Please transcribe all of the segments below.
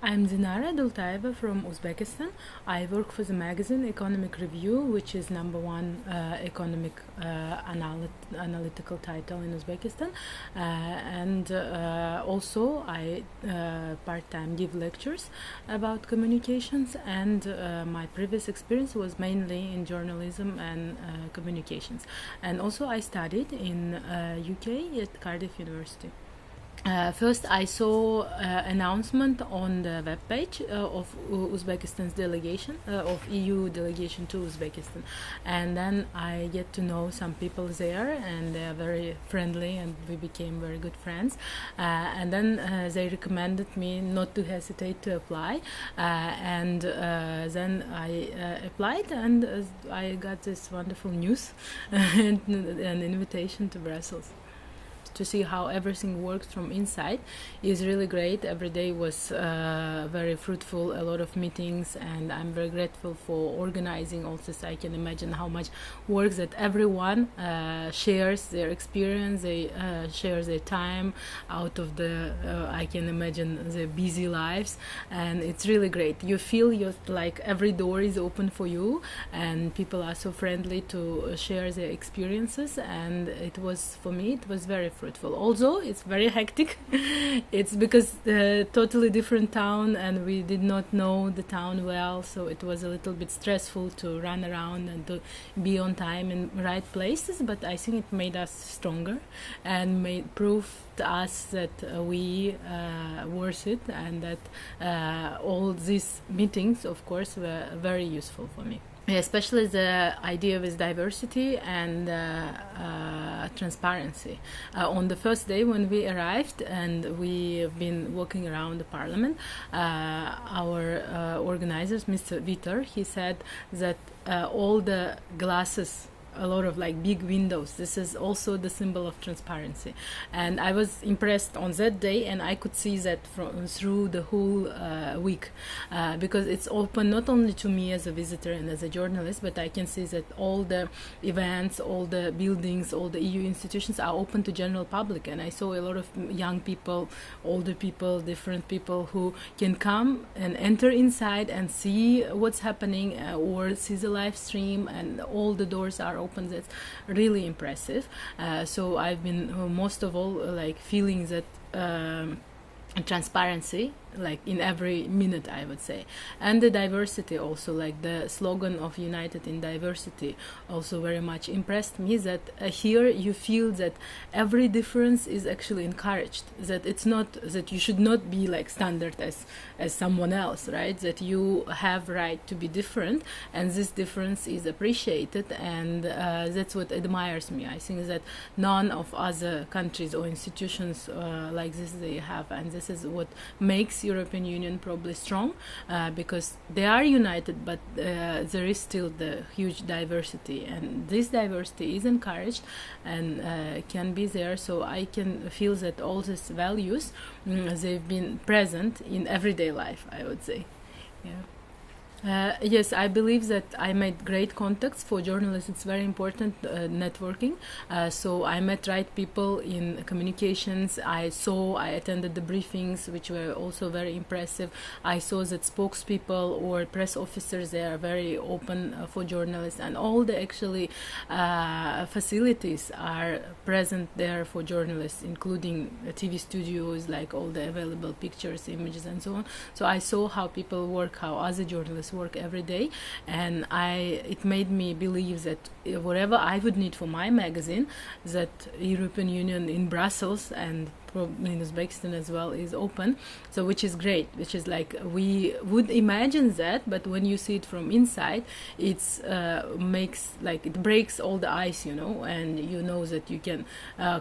I'm Dinara Dultaeva from Uzbekistan. I work for the magazine Economic Review, which is #1 economic analytical title in Uzbekistan. And also I part-time give lectures about communications, and my previous experience was mainly in journalism and communications. And also I studied in UK at Cardiff University. First, I saw announcement on the webpage of Uzbekistan's delegation, of EU delegation to Uzbekistan, and then I get to know some people there, and they are very friendly, and we became very good friends. And then they recommended me not to hesitate to apply, and then I applied, and I got this wonderful news and an invitation to Brussels. To see how everything works from inside is really great. Every day was very fruitful, a lot of meetings, and I'm very grateful for organizing also. So I can imagine how much work that everyone shares their experience, they share their time out of the I can imagine their busy lives, and it's really great. You feel like every door is open for you, and people are so friendly to share their experiences, and it was, for me, it was very fruitful. Although it's very hectic, it's because totally different town, and we did not know the town well, so it was a little bit stressful to run around and to be on time in right places. But I think it made us stronger and made proof to us that we worth it, and that all these meetings, of course, were very useful for me. Especially the idea with diversity and transparency. On the first day when we arrived and we've been walking around the parliament, our organizers, Mr. Vitor, he said that all the glasses, a lot of like big windows, this is also the symbol of transparency, and I was impressed on that day, and I could see that through the whole week, because it's open not only to me as a visitor and as a journalist, but I can see that all the events, all the buildings, all the EU institutions are open to general public, and I saw a lot of young people, older people, different people who can come and enter inside and see what's happening, or see the live stream, and all the doors are open. That's really impressive. So I've been most of all like feeling that transparency, like in every minute, I would say, and the diversity also, like the slogan of United in Diversity also very much impressed me, that here you feel that every difference is actually encouraged, that it's not that you should not be like standard as someone else, right, that you have right to be different, and this difference is appreciated, and that's what admires me. I think that none of other countries or institutions like this they have, and this is what makes European Union probably strong, because they are united, but there is still the huge diversity, and this diversity is encouraged and can be there. So I can feel that all these values, they've been present in everyday life, I would say. Yeah. Yes, I believe that I made great contacts. For journalists, it's very important, networking. So I met right people in communications. I attended the briefings, which were also very impressive. I saw that spokespeople or press officers, they are very open for journalists, and all the actually facilities are present there for journalists, including TV studios, like all the available pictures, images, and so on. So I saw how people work, how other journalists work every day, and it made me believe that whatever I would need for my magazine, that European Union in Brussels and probably in Uzbekistan as well is open. So which is great, which is like we would imagine that, but when you see it from inside, it's makes like it breaks all the ice, and you know that you can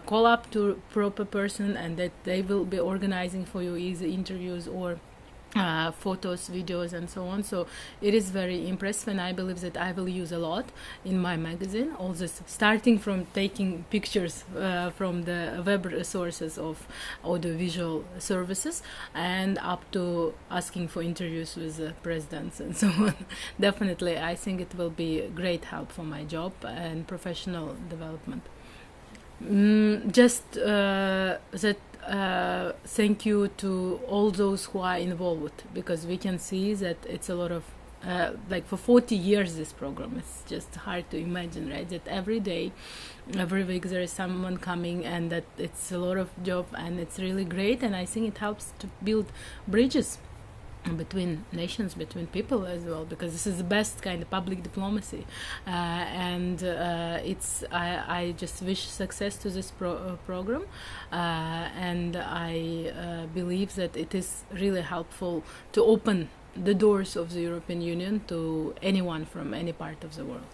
call up to proper person, and that they will be organizing for you easy interviews or photos, videos, and so on. So it is very impressive, and I believe that I will use a lot in my magazine. All this, starting from taking pictures from the web sources of audiovisual services, and up to asking for interviews with the presidents and so on. Definitely, I think it will be a great help for my job and professional development. Just that thank you to all those who are involved, because we can see that it's a lot of like for 40 years this program, it's just hard to imagine, right, that every day, every week there is someone coming, and that it's a lot of job, and it's really great. And I think it helps to build bridges between nations, between people as well, because this is the best kind of public diplomacy, and I just wish success to this program, and I believe that it is really helpful to open the doors of the European Union to anyone from any part of the world.